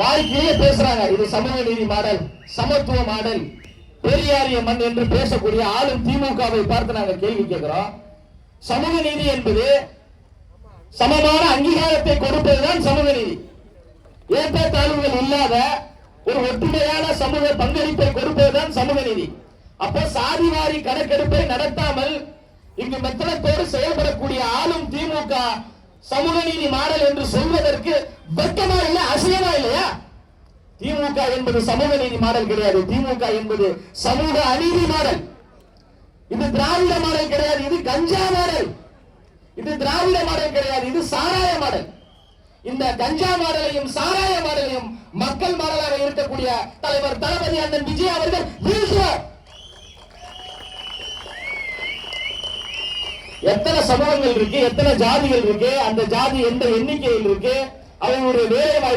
வாய்க்கிலேயே பேசுறாங்க. இது சமூக நீதி மாடல், சமத்துவ மாடல், பெரியாரிய மண் என்று பேசக்கூடிய ஆளும் திமுகவை பார்த்து நாங்கள் கேள்வி கேட்கிறோம். சமூக நீதி என்பது சமமான அங்கீகாரத்தை கொடுப்பதுதான் சமூக நீதி. ஏற்றத்தாழ்வுகள் இல்லாத ஒரு ஒற்றுமையான சமூக பங்களிப்பை கொடுப்பதுதான் சமூக நீதி. அப்போ சாதிவாரி கணக்கெடுப்பை நடத்தாமல் இங்கு மெத்தனத்தோடு செயல்படக்கூடிய ஆளும் திமுக சமூக நீதி மாடல் என்று சொல்வதற்கு வெட்கமா இல்ல, அசிங்கமா இல்லையா? திமுக என்பது சமூக நீதி மாடல் கிடையாது. திமுக என்பது சமூக அநீதி மாடல். இது திராவிட மாடல் கிடையாது. இது கஞ்சா மாடல். இது திராவிட மாடல் கிடையாது. இது சாராய மாடல். இந்த கஞ்சா மாடலையும் சாராய மாடலையும் மக்கள் மாடலாக இருக்கக்கூடிய தலைவர் தளபதி அண்ணன் விஜய் அவர்கள் வீழ்த்துவார். எத்தனை சமூகங்கள் இருக்கு, எத்தனை ஜாதிகள் இருக்கு, அந்த ஜாதி எந்த எண்ணிக்கையில் இருக்கு, அவங்களுடைய வேலை